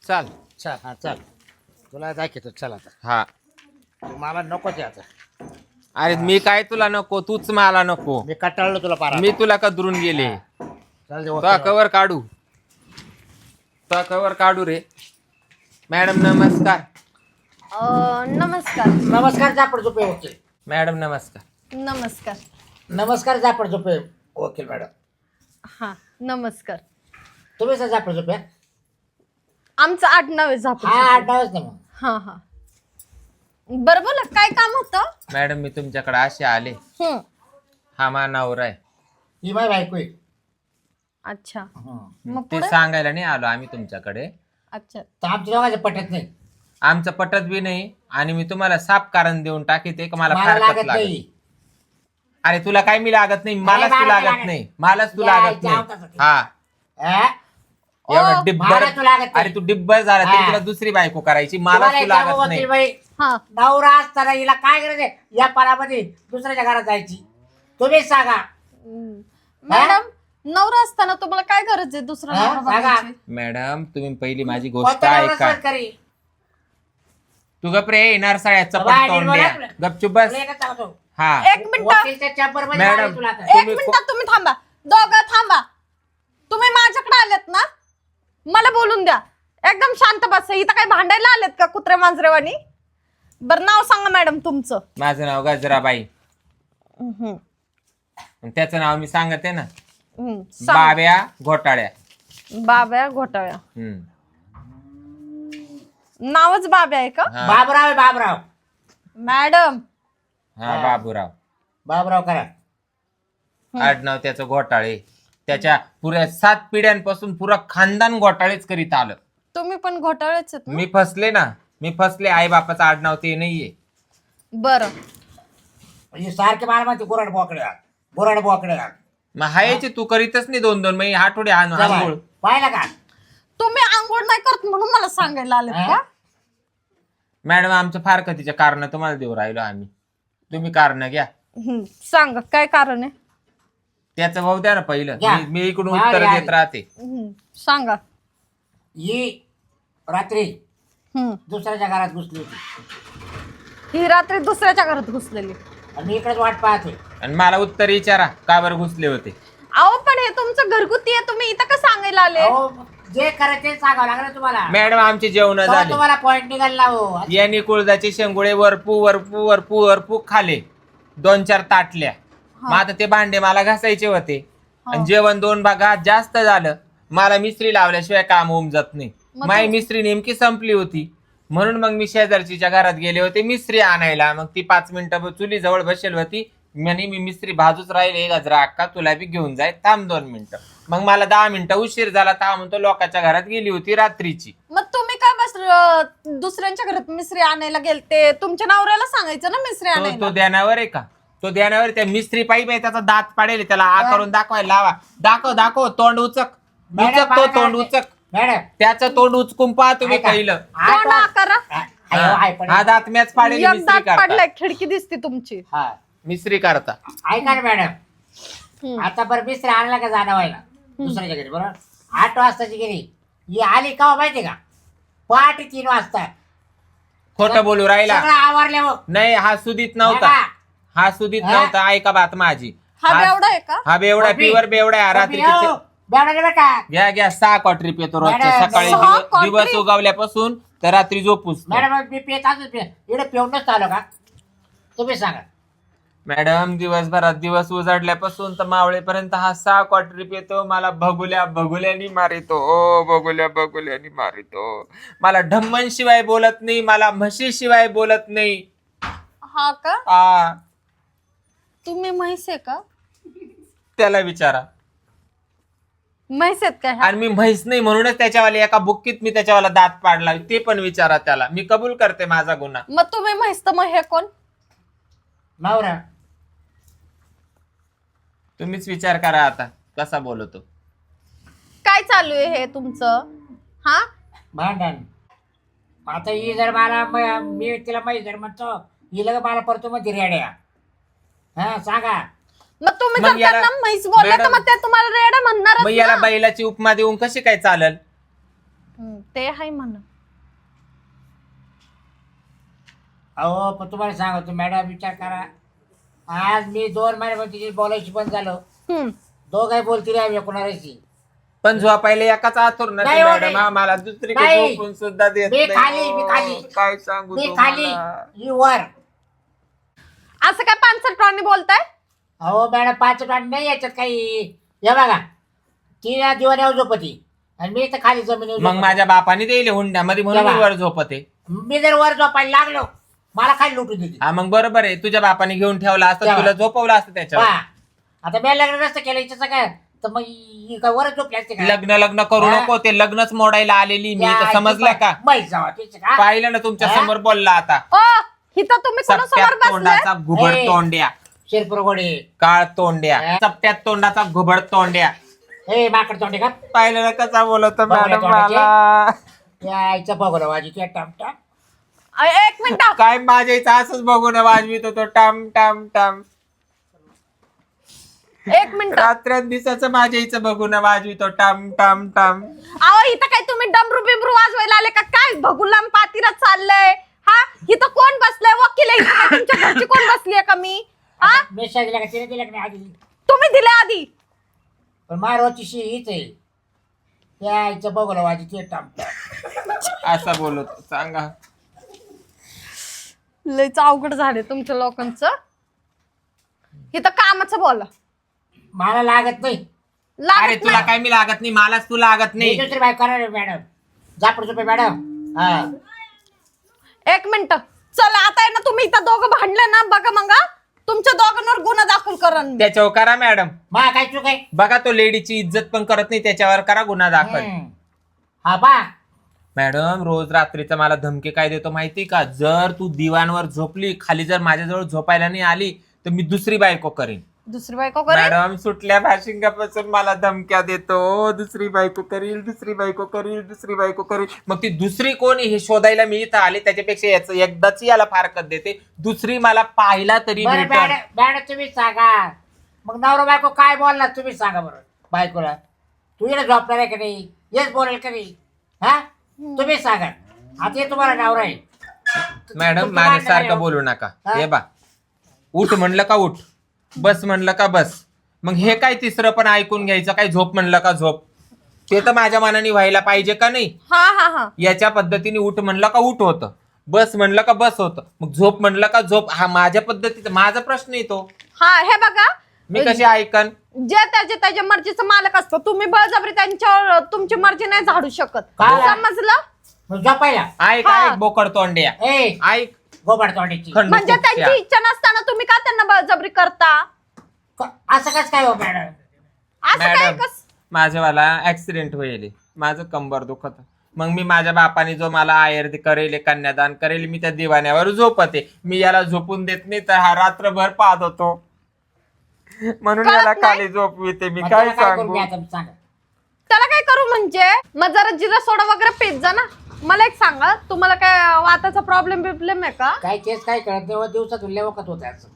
चाल. चल हा चल तुला दाखवतो चल आता हा. मला नको ते आता अरे मी काय तुला नको, तूच मला नको. मी कटाळलो तुला पारा मी तुला कदरून गेले. चल दे तो वकील कवर काढू, तो कवर काढू रे. मॅडम नमस्कार. नमस्कार. नमस्कार जापड झोपे वकील. मॅडम नमस्कार. नमस्कार. नमस्कार जापड झोपे वकील मॅडम. हा नमस्कार. तुम्ही सर जापड झोपे. आमचं आडनाव आहे झापड. हा आडनावच ना मग. हा हा बरं बोला काय काम होतं. मॅडम मी तुमच्याकडे असे आले. हा मा नवरा आहे. ही माय बायको आहे. अच्छा हं. मग ते पुढे. सांगायला नाही आलो आम्ही तुमच्याकडे. अच्छा तर आमच्या दोघांचं पटत नाही. आमचं पटत बी नाही आणि मी तुम्हाला साफ कारण देऊन टाकीते का मला मला फारकत लागत लागत. नाही. अरे तुला काय मी लागत नाही, मलाच तू मला लागत लागत नाही, मलाच तू या, लागत जाऊ नाही. तसं ते. हा हा? एवढा ओ, डिब्बर. मला तू लागत नाही. अरे तू डिब्बर झाला तरी हा. तुला दुसरी बायको करायची, मला तुम्हाला तू एक सांगू लागत नाही. वकील बाई हा नवरा असताना हिला काय गरज आहे या पारामध्ये दुसऱ्याच्या घरात जायची. तुम्हीच सांगा. मॅडम नवरा असताना तुम्हाला काय गरज आहे दुसरा हा? नवरा सांगा. बघायची? मॅडम तुम्ही पहिली माझी गोष्ट कोणता नवरा ऐका. सहज करी? तू गप रे येणार साळ्या चपट बाबा, तोंड्या. बोला. गपचूप बस. तुला एकच सांगतो. हा. एक मिनिट. वकीलच्या चॅम्बरमध्ये मॅडम, मारेल तुला आता. एक तुम्ही मिनिट तुम्ही थांबा. दोघं थांबा. तुम्ही माझ्याकडे आलेत ना, मला बोलून द्या. एकदम शांत बस. इथं काय भांडायला आलेत का कुत्रे मांजरेवानी. बरं नाव सांगा मॅडम तुमचं. माझं नाव गजराबाई. हम्म, आणि त्याचं नाव मी सांगते ना, सांगा. बाब्या घोटाळ्या. बाब्या घोटाळ्या. हम्म. नावच बाब्या आहे का हा. बाबराव आहे, बाबराव. मॅडम. हा बाबूराव. बाबराव करा. आडनाव त्याचं घोटाळे. त्याच्या पुऱ्या 7 पिढ्यांपासून पुरा खानदान घोटाळेच करीत आलं. तुम्ही पण घोटाळेच आहेत ना? मी फसले ना, मी फसले. आई बापाचं आडनाव ते नाहीये. बरं म्हणजे सारखे मला म्हणते गुराड बोकड्या गुराड बोकड्या. मग हायचे तू करीतच नाही 2-2 महिने आठवडे आंघोळ. पाहिलं का? तुम्ही आंघोळ नाही करत म्हणून मला सांगायला आलेत का? मॅडम आमचं फार कधीच्या कारण तुम्हाला देऊ राहिलो आम्ही. तुम्ही कारण घ्या. सांगा काय कारण आहे. त्याचं भाऊ द्या ना पहिलं. घ्या. मी इकडून हा, उत्तर या. देत राहते. सांगा. ही रात्री हम्म. दुसऱ्याच्या घरात घुसली होती ही रात्री दुसऱ्याच्या घरात घुसलेली. आणि मी इकडेच वाट पाहते. आणि मला उत्तर विचारा का बरं घुसले होते. अहो पण हे तुमचं घरगुती आहे, तुम्ही इथं का सांगायला आले. अहो, जे करायचं ते सांगावं लागलं तुम्हाला. मॅडम आमची जेवण तेव्हा झाली. तुम्हाला पॉइंट निघाला हो. यांनी कुळदाचे शेंगुळे वरपू वरपू वरपू वरपू खाले 2-4 ताटल्या. मग आता ते भांडे मला घासायचे होते. आणि जेवण 2 भागात जास्त झालं. मला मिस्त्री लावल्याशिवाय काम उमजत नाही. मग माई मिस्त्री नेमकी संपली होती. म्हणून मग मी शेजारचीच्या घरात गेले होते मिस्त्री आणायला. मग ती 5 मिनिटं चुली जवळ बसेल होती. म्हणे मी मिस्त्री भाजूच राहिले गजरा अक्का तुला बी घेऊन जाय, थांब 2 मिनिटं. मग मला 10 मिनिटं उशीर झाला. म्हणतो लोकांच्या घरात गेली होती रात्रीची. मग तुम्ही काय बस दुसऱ्यांच्या घरात मिसरी आणायला गेलते. तुमच्या नवऱ्याला सांगायचं ना मिसरी तो आणायला. ध्यानावर आहे का? तो ध्यानावर. त्या मिस्त्री पाईप आहे त्याचा दात पाडेल. त्याला आ करून दाखवायला लावा. दाखव तोंड उचक. मॅडम, उचक तो मला तोंड काय- उचक. मॅडम त्याचं तोंड उचकून पहा तुम्ही ऐका. पहिलं. तोंड आकारा. हा दात मॅच पाडेल एक मिस्त्री दात करता. पडलाय, खिडकी दिसते तुमची. हा मिस्त्री करता. ऐका ना मॅडम. हम्म. आता बरं मिस्त्री आणला का जाणं व्हायला दुसऱ्याच्या घरी बरोबर 8 वाजताची गेली. ही आली का माहिती का? पहाटे 3 वाजता. खोटं बोलू राहिला. सगळं आवरले हो. नाही हा सुदीत नव्हता. हा सुदीत हा? नव्हता. ऐका बात माझी. हा बेवडा आहे का? हा बेवडा कॉफी. प्युअर बेवडा आहे. कॉफी रात्रीचे हो. बेवडा बेटा. घ्या 6 क्वार्टर येतो रोजच्या. मॅडम, सकाळी 6 क्वार्टर? दिवस उगवल्यापासून तर रात्री झोपूस. मॅडम मी पेत असंच इकडे पेऊनच आलो का? तुम्ही सांगा. मॅडम दिवसभरात दिवस उजाडल्यापासून तर मावळेपर्यंत हा 6 क्वार्टर येतो. मला भगुल्यानी मारितो. ओ भगुल्यानी मारितो. मला ढम्मन शिवाय बोलत नाही. मला म्हशी शिवाय बोलत नाही. हा का? आ तुम्ही म्हैस आहे का? त्याला विचारा. म्हैस आहेत का ह्या? आणि मी म्हैस नाही म्हणूनच त्याच्यावाला एका बुक्कीत मी त्याच्यावाला दात पाडला. ते पण विचारा त्याला. मी कबूल करते माझा गुन्हा. मग तुम्ही म्हैस तर मग हे कोण? नवरा. तुम्हीच विचार करा आता कसा बोलतो. काय चालू आहे हे तुमचं? हा भांडण. आता ही जर मला मी तिला माहिती जर म्हणतो ही लग मला परतो मग रेड्या. हा सांगा. मग तुम्ही मग जर याला- त्यांना म्हैस बोलले तर मॅडम- मग ते तुम्हाला रेडा मग म्हणणार याला बैलाची उपमा देऊन कशी काय चालल? ते आहे म्हण. अहो पण तुम्हाला सांगतो मॅडम, विचार करा. आज मी 2 महिन्यामध्ये बोलायची बंद झालो. दोघं बोलती रे कोणाशी. पण झोपायला एकाच आतुर ना नाही, मॅडम, नाही. आम्हाला दुसरी नाही. झोपून सुद्धा देत मी नाही. खाली. काय सांगू मी खाली, तुम्हाला? ही वर. असं काय पानसट बोलताय? अहो मॅडम 5 टन नाही याच्यात काही. हे बघा, ती दिवाण्यावर झोपती आणि मी तर खाली जमिनीवर मग झोपते. माझ्या बापाने देईल हुंड्यामध्ये म्हणून मी तेव्हा. वर झोपते. मी जर वर झोपायला लागलो, मला खाली लुटून देते. हा मग बरोबर आहे, तुझ्या बापाने घेऊन ठेवला असतं, तेव्हा. तुला झोपवलं असतं त्याच्यावर. पहा, आता मी लग्न नसतं केलं हिचं काय, तर मग ही काय वर झोपली असते का? लग्न करू हा? नको, ते लग्नच मोडायला आलेली मी, या, तर समजलं का? माहीत जावा तिचं का? पाहिलं ना तुमच्या हा? समोर बोलला आता. ओ इथं तुम्ही कोणासमोर चपट्यात बसलाय? तोंडाचा घुबड ए. तोंड्या, शिरपुरगोडे. काळ तोंड्या, हा? चपट्यात तोंडाचा घुबड तोंड्या. हे माकड तोंडे का? पाहिलं ना कसा बोलतो बघूया मॅडम तोंडाचे. मला. यायचं बघलं वाजी तुझ्या टामटा. एक मिनिट. काय माझ्या इथं असंच बघून वाजवित होतो टम टम टम. एक मिनिट. रात्र दिवसाचं माझ्या इथं बघून वाजवितो टम टम टम. अहो इथं काय तुम्ही डमरू बिमरू वाजवायला आले का काय? भगुलाम पातीला चाललंय. हा इथं कोण बसलंय? वकील आहे इथं काय? तुमच्या घरची कोण बसलीये का मी? हा मेशा दिला का तिने दिला का नाही आधी? तुम्ही दिले आधी. पण मारवाची हीच आहे. यायचं बघलं वाजी तुझ्या टामटा. असा बोलतो सांगा. लयच अवघड झाले तुमच्या लोकांचं. इथं कामाचं बोला. मला लागत नाही. अरे लागत तुला नाही. काय मी लागत नाही, मलाच तू लागत मी नाही. दुसरी बाय करणार मॅडम. जापड झोपे मॅडम. हा एक मिनिट. चला आता आहे ना, तुम्ही इथं दोघं भांडले ना, बघा मग हा. तुमच्या दोघांवर गुन्हा दाखल करण मी. त्याच्यावर करा मॅडम. मा काय चूक आहे? बघा तो लेडीची इज्जत पण करत नाही, त्याच्यावर करा गुन्हा दाखल. हा पा मॅडम रोज रात्रीचा मला धमकी काय देतो माहिती का? जर तू दिवाणवर झोपली, खाली जर माझ्याजवळ झोपायला नाही आली तर मी दुसरी बायको करीन. दुसरी बायको करे. मॅडम सुटल्या भाशिंगापासून मला धमक्या देतो, दुसरी बायको करील, दुसरी बायको करील, दुसरी बायको करील. मग ती दुसरी कोण हे शोधायला मी इथं आले, त्याच्यापेक्षा याच एकदाच याला फारकत देते, दुसरी मला पाहिला तरी बरं भेटेल. मॅडम तुम्ही सांगा. मग नवरा बायको काय बोलला तुम्ही सांगा बरं बायकोला. तू इकडे झोपणार आहे का नाही? येस बोलेल का नाही? हा तुम्ही सांगा. आता हे तुम्हाला नवरा आहे. मॅडम तुमचं भांडण माझ्यासारखं आहे. बोलू नका. हा? हे बा, उठ म्हणलं का उठ, बस म्हणलं का बस. मग हे काय तिसरं पण ऐकून घ्यायचं काय? झोप म्हणलं का झोप. ते तर माझ्या मनाने व्हायला पाहिजे का नाही? हा हा हा. याच्या पद्धतीने उठ म्हणलं का उठ होतं, बस म्हणलं का बस होतं, मग झोप म्हणलं का झोप. हा माझ्या पद्धतीचा माझा प्रश्न येतो. हा हे बघा, मी कशी ऐकन? जे त्याच्या मर्जीचं मालक असतं. तुम्ही बळजबरी त्यांच्यावर तुमची मर्जी नाही झाडू शकत. काय? समजलं? मग झोपायला ऐक हा. ऐक बोकड तोंड्या, ए ऐक गोबड तोंडीची. खंड म्हणजे कुठच्या. त्यांची इच्छा नसताना तुम्ही का त्यांना बळजबरी करता? असं कसं काय हो मॅडम? असं काय मॅडम कस? माझ्यावाला ऍक्सिडेंट होईल, माझं कंबर दुखत, मग मी माझ्या बापाने जो मला आयर करेल, कन्यादान करेल, मी त्या दिवाण्यावर झोपते. मी याला झोपून देत नाही तर हा रात्रभर पाहत होतो, म्हणून कळत याला नाही? खाली झोपविते. मी मग काय त्याला काय करू सांगू? मी आता सांगा. त्याला काय करू म्हणजे? मग जरा जिरा सोडा वगैरे पेत जा ना. मला एक सांगा, तुम्हाला काय वाताचा प्रॉब्लेम आहे का? काय केस काय कळत तेव्हा दिवसातून लेवकत होत असं.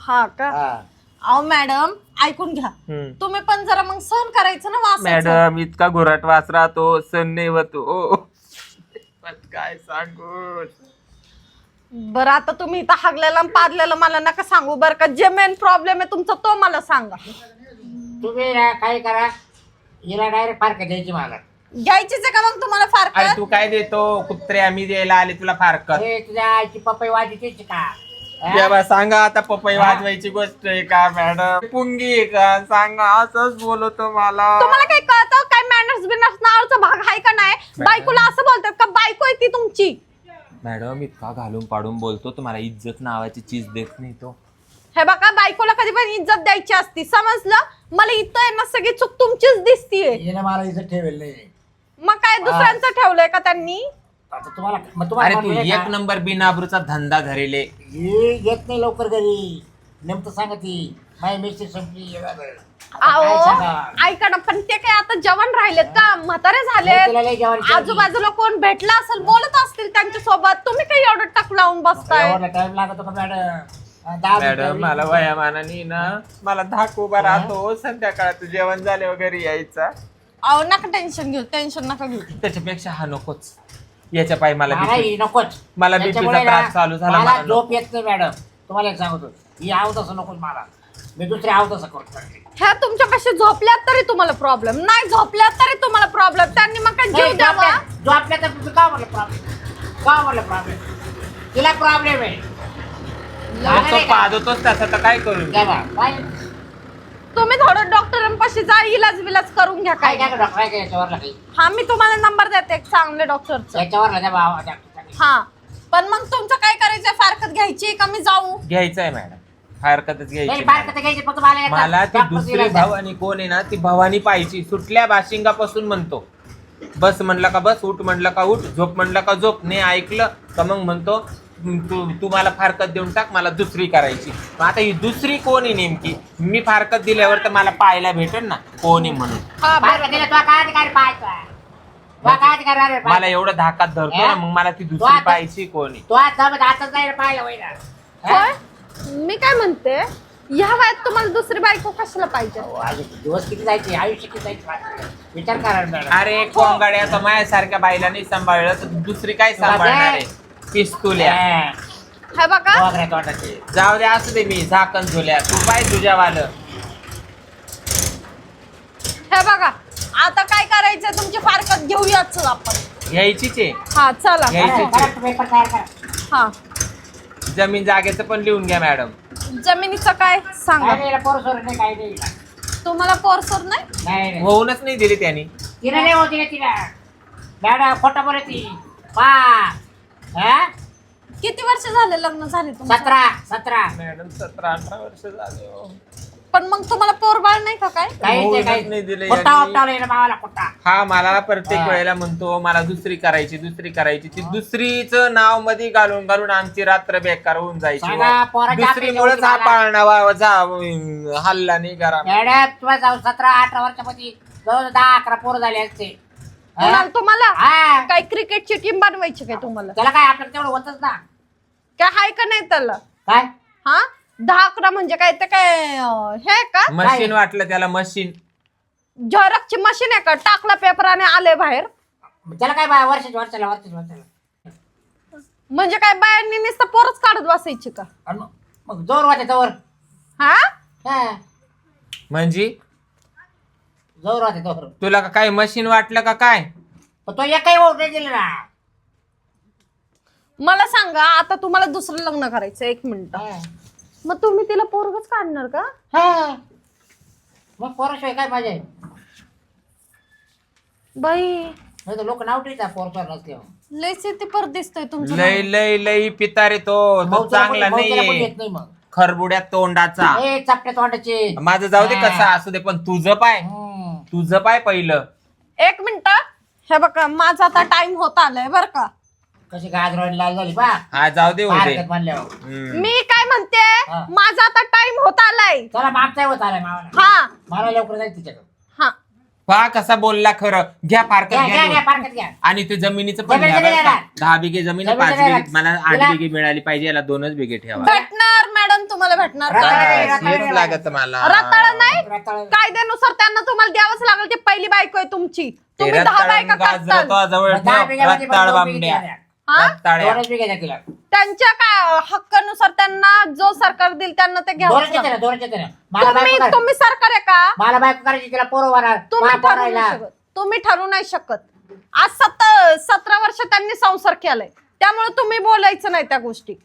हा का? हा. अहो मॅडम ऐकून घ्या. हम्म. तुम्ही पण जरा मग सहन करायचं ना वासाचं. मॅडम इतका घोराट वास राहतो, सण नाही होतो. पण काय सांगू? बरं आता तुम्ही इथं हागलेला आणि पादलेला मला नका सांगू बरं का. जे मेन प्रॉब्लेम आहे तुमचा तो मला सांगा. तुम्ही ना काय करा, हिला डायरेक्ट फारकत द्यायची मला. घ्यायचीच आहे का मग तुम्हाला फार अरे तू काय देतो कुत्रे, आम्ही द्यायला आले तुला फारकत. हे तुझ्या आईची पपई वाजवायची का? हा? जेव्हा सांगा आता पपई हा? वाजवायची गोष्ट आहे का मॅडम? पुंगी आहे का? सांगा, असंच बोलतो मला. तुम्हाला काही कळतं काय? मॅनर्स बिनर्स नावाचा भाग आहे का नाही? बायकोला असं बोलतात का? बायको आहे ती तुमची. मॅडम इतका घालून पाडून बोलतो, तुम्हाला इज्जत नावाची चीज देत नाही तो. हे बघा, बायकोला कधी पण इज्जत द्यायची असती, समजलं? मला इथं आहे ना सगळी चूक तुमचीच दिसतीये. हिने मला इथं ठेवेल नाही. मग काय दुसऱ्यांचं ठेवलंय का त्यांनी? आता तुम्हाला मग अरे तुम्हाला तू म्हणलोय एक का? नंबर बिनाबरूचा धंदा धरेले. ही येत नाही लवकर घरी. नेमकं सांगा ती माझी मिस्त्री संपली. हे झालं. आता अहो काय सांगा? ऐका ना, पण ते काय आता जवान राहिलेत का? म्हातारे तिला लय झालेत. जेवायची होती. आजूबाजूला कोण भेटला असेल, बोलत असतील त्यांच्या सोबत. तुम्ही काही एवढं टक लावून बसताय? एवढा टाइम लागतो का मॅडम? 10 मॅडम मिनिटं मला वयामानाने ना मला धाक उभा राहतो. संध्याकाळचं जेवण झाले वगैरे यायचा. अहो नका टेन्शन घेऊ, टेन्शन नका घेऊ. त्याच्यापेक्षा हा नकोच. याच्या पायी मला मला BP ही नकोच. मला बीपीचा त्याच्यामुळे त्रास ना, चालू झाला. मला मला झोप येत नाही मॅडम. तुम्हाला एक सांगतो, ही आव तसं नकोच मला. मी दुसरी आव तसं करतो. ह्या तुमच्यापाशी झोपल्यात तरी तुम्हाला प्रॉब्लेम, नाही झोपल्यात तरी तुम्हाला प्रॉब्लेम. त्यांनी मग काय जीव द्यावा. झोपल्या तर तुझं का म्हणलं प्रॉब्लेम? का म्हणलं प्रॉब्लेम? तिला प्रॉब्लेम आहे. मग तो पाहतोच तसा तर काय करू. काय बा? काय तुम्ही थोडं डॉक्टरांपाशी जा, इलाज विलाज करून घ्या काय काय. काय डॉक्टर आहे का याच्यावरला काही? हा मी तुम्हाला नंबर देते एक चांगले डॉक्टरचा. याच्यावरला द्या बाबा डॉक्टरचा. हा पण मग तुमचं काय करायचं, फारकत घ्यायची का मी जाऊ. घ्यायचंय मॅडम, हरकतच नाही घ्यायची. फारकत घ्यायची फक्त मला एकदा मला ती डॉक्टरची दुसरी इलाज द्या. भवानी कोण आहे ना, ती भवानी पाहिजे. सुटल्या बाशिंगापासून म्हणतो बस म्हणलं का बस, उठ म्हणलं का उठ, झोप म्हणलं का झोप. नाही ऐकलं का मग म्हणतो तू मला फारकत देऊन टाक, मला दुसरी करायची. मग आता ही दुसरी कोण आहे नेमकी? मी फारकत दिल्यावर तर मला पाहायला भेटेल ना कोण आहे म्हणून. हा फारकत दिलं तुला काय अधिकार पाहायचा? तुला काय अधिकार आहे रे मला पाहायचा? एवढं धाकात धरतो ना, मग मला ती तू दुसरी आता- पाहायची कोण आहे. तू आज जमत हातच नाही रे पाहायला होईना. होय? मी काय म्हणते, ह्या वयात तुम्हाला दुसरी बायको कशाला पाहिजे. दिवस किती जायचे, आयुष्य किती जायचे, विचार करा ना मॅडम. अरे कोंगाड्या, तर माझ्यासारख्या बाईला नाही सांभाळलं तर दुसरी काय सांभाळणार आहे. पिस्तुल्या हे बघा वगैरे तोंडाचे. जाऊ दे, असू दे, मी झाकण झुल्या, तू पाय तुझ्यावालं. हे बघा आता काय करायचं, तुमची फारकत घेऊयाच आपण. घ्यायचीच आहे. हा चला. घ्यायची. करा, करा, पेपर तयार करा. हा जमीन जागेचं पण लिहून घ्या मॅडम. जमिनीचं काय सांगा. काय नाही, पोरं सोरं नाही, काही नाही. तुम्हाला पोरसोर नाही. नाही नाही. होऊनच नाही दिली त्यांनी. तिला नाही होती तिला. मॅडम खोटं बोलत ती. पा हा? किती वर्ष झाले लग्न झाले तुमचं. 17 मॅडम 17-18 वर्ष झाले हो. पण मग तुम्हाला पोरबाळ नाही का काय. काही होऊनच नाही, नाही दिलं काही खोटा यांनी. उपटावला मावाला खोटा. हा मला प्रत्येक हा. वेळेला म्हणतो मला दुसरी करायची, दुसरी करायची. ती दुसरीचं नाव मध्ये घालून घालून आमची रात्र बेकार होऊन जायची. सांगा, पोराच्या दुसरीमुळेच हा आपल्या पाळणा हल्ला नाही करा. मॅडम तुम्हाला जाऊ 17-18 वर्षामध्ये जवळ 10-11 पोरं झाले असते. कोणाला तुम्हाला हा. काय क्रिकेटची टीम बनवायची काय तुम्हाला. त्याला काय आपल्याला तेवढं होतच ना. काय हाय का नाही त्याला. काय हा 10-11 म्हणजे काय ते काय हे का मशीन वाटलं त्याला, मशीन. झेरॉक्सची मशीन आहे का, टाकला पेपर आणि आले बाहेर. त्याला काय बा वर्षाला म्हणजे काय बायांनी नुसतं पोरच काढत बसायची का. आणि मग जोर वाटे जोर. हा हा, म्हणजे जोर वाटे जोर. तुला काय मशीन वाटलं का काय? पण तो एकही वोट नाही दिलं ना. मला सांगा आता तुम्हाला दुसरं लग्न करायचं 1 मिनिट, हा. मग तुम्ही तिला पोरगच काढणार का. हा. मग पोराशिवाय काय पाहिजे. बाई नाही तर लोक नाव ठेवतात पोरसवर नसल्यावर. लयच ते पर दिसतोय तुमचं लय लय लय पितारे तो चांगला नाहीये. येत नाही मग. खरबुड्या तोंडाचा. ए चपट्या तोंडाचे. माझं जाऊ दे हा. कसं असू दे, पण तुझं पाय, तुझं पाय पहिलं. 1 मिनिट. हे बघा माझा आता टाइम होत आलाय बर का. कशी गाजरवाडी लाल झाली बा. हा जाऊ दे, होते. हरकत मानल्यावर. मी काय म्हणते, हा. माझा आता टाइम होत आलाय. चला मागचा होत आलाय मावाला. हा मला लवकर जायचं तिच्याकडे. हा पहा कसा बोलला खरं. घ्या फारकत घ्या घ्या घ्या घ्या. पारकत घ्या. आणि ते जमिनीचं पण जमीन घ्या बरं जमीन का. आहे. 10 बिघे जमीन, जमीन 5 आहे. बिघे, मला 8 तिला- बिघे मिळाली पाहिजे. याला 2च बिघे ठेवा. भेटणार मॅडम, तुम्हाला भेटणार. रताळा काय नाही, नाही. रताळा हेच लागत मला. रताळा नाही, रताळा. कायद्यानुसार त्यांना तुम्हाला द्यावंच लागेल. ती पहिली बायको आहे तुमची. ते तुम्ही 10 बायका रताळं करताल. तो जवळ मग 10 बिघ्यामध्ये पण रत्ताळ 2 बिघे बांबड्या, द्या. हा? रत्ताळ्या. 2च बिघे द्या तिला. त्यांच्या काय हक्कानुसार त्यांना जो सरकार देईल त्यांना ते घ्यावं 2च येते ना 2च येते ना. मला बायको तुम्ही करायची. तुम्ही सरकार आहे का. मला बायको करायची तिला पोरं होणार. तुम्ही मला ठरवू पोरायला. नाही शकत. तुम्ही ठरवू नाही शकत. आज 17 वर्ष त्यांनी संसार केलाय, त्यामुळे तुम्ही बोलायचं नाही त्या गोष्टी.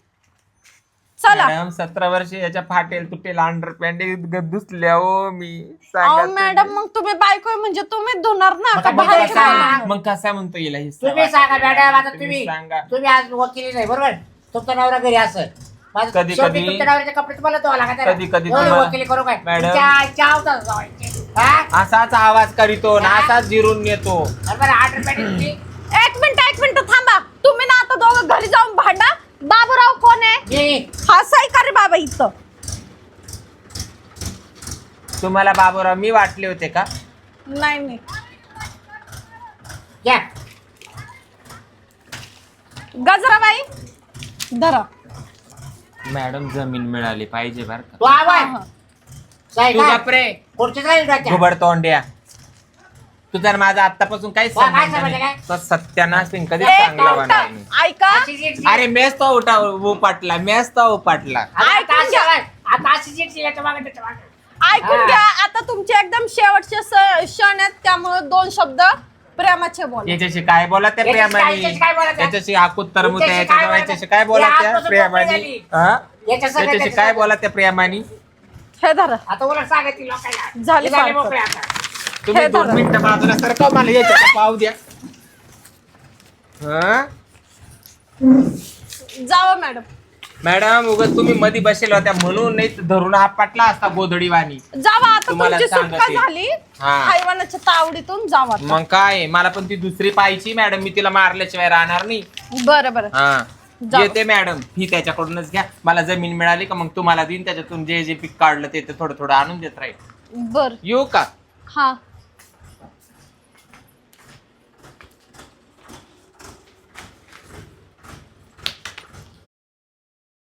चला मॅडम 17 वर्ष याच्या फाटेल तुटेल अंडरपॅन्ट दुसल्या हो मी अहो सांगा मॅडम, मग तुम्ही बायको आहे म्हणजे तुम्ही धुणार ना मग का आता बाहेर मी काय जाणार? सांगू? मग कसा म्हणतो येईल हे तुम्ही सांगा मॅडम. आता तुम्ही सांगा. तुम्ही आज वकिली नाही बरोबर. तुमचा नवरा घरी असं माझं कधी- शेवटी कधी- तुमच्या नवऱ्याचे कपडे तुम्हाला धुवा लागत आहे ना. कधी- एवढी तुम्हाला- वकिली करू काय. मॅडम. तिच्या आईच्या अवतार जावायचे. हा? असाच आवाज करीतो ना, असाच जिरून येतो. आणि बरं ऑर्डर पॅटर्नची. 1 मिनिट थांबा. तुम्ही ना आता दोघं घरी जाऊन भांडा. बाबूराव कोण आहे. जी. हा सही का रे बाबा इथं. तुम्हाला बाबूराव मी वाटले होते का? नाही नाही घ्या. गजराबाई धरा. मॅडम जमीन मिळाली पाहिजे बर का. तू आवाज. हा. साई तू का? बापरे खुर्चीत राहील डोक्यात. घुबड तोंड्या. तू जर माझा आतापासून काही काय संबंध समजलं नाही काय? तर सत्यानाश नाही, कधी एक चांगला मिनिट, होणार नाही. ऐका अरे मेस तो उपाटला मेस तो उपाटला. आता अशी चिडचिड याच्या मागे त्याच्या मागे. ऐकून हा. घ्या. आता तुमचे एकदम शेवटचे क्षण आहेत, त्यामुळे 2 शब्द प्रेमाचे बोला. याच्याशी काय बोला त्या प्रेमाने, याच्याशी काय बोला त्या? त्याच्याशी हाकूत तरमुत याच्याशी काय बोला याच्याशी त्या? काय बोला या त्या आजपासून प्रेमाने, मोकळी झाली. हा? याच्या सगळ्या त्याच्याशी त्याच्या काय सगळ्या. बोला त्या प्रेमाने. हे धरा. आता उलट सांगायची लोकांना झाली हे झाले फारकत. मोकळे आता. तुम्ही हे 2 धरा. मिनिटं बाजूला सरका, मला याच्यात पाहू द्या. हा? जावा मॅडम. मॅडम उगाच तुम्ही मध्ये बसेल होत्या म्हणून, नाही तर धरून हा पाटला असता गोधडी वाणी. जावा आता, तुम्हाला तुमची सुटका सांगते. झाली हा. हैवानाच्या तावडीतून. जावा आता. मग काय, मला पण ती दुसरी पाहिजे मॅडम, मी तिला मारल्याशिवाय राहणार नाही. बरं बरं. हा जाऊ. येते मॅडम, ही त्याच्याकडूनच घ्या. मला जमीन मिळाली का मग तुम्हाला देईन, त्याच्यातून जे जे पीक काढलं ते थोडं थोडं आणून देत राहील. बर. येऊ का? हा.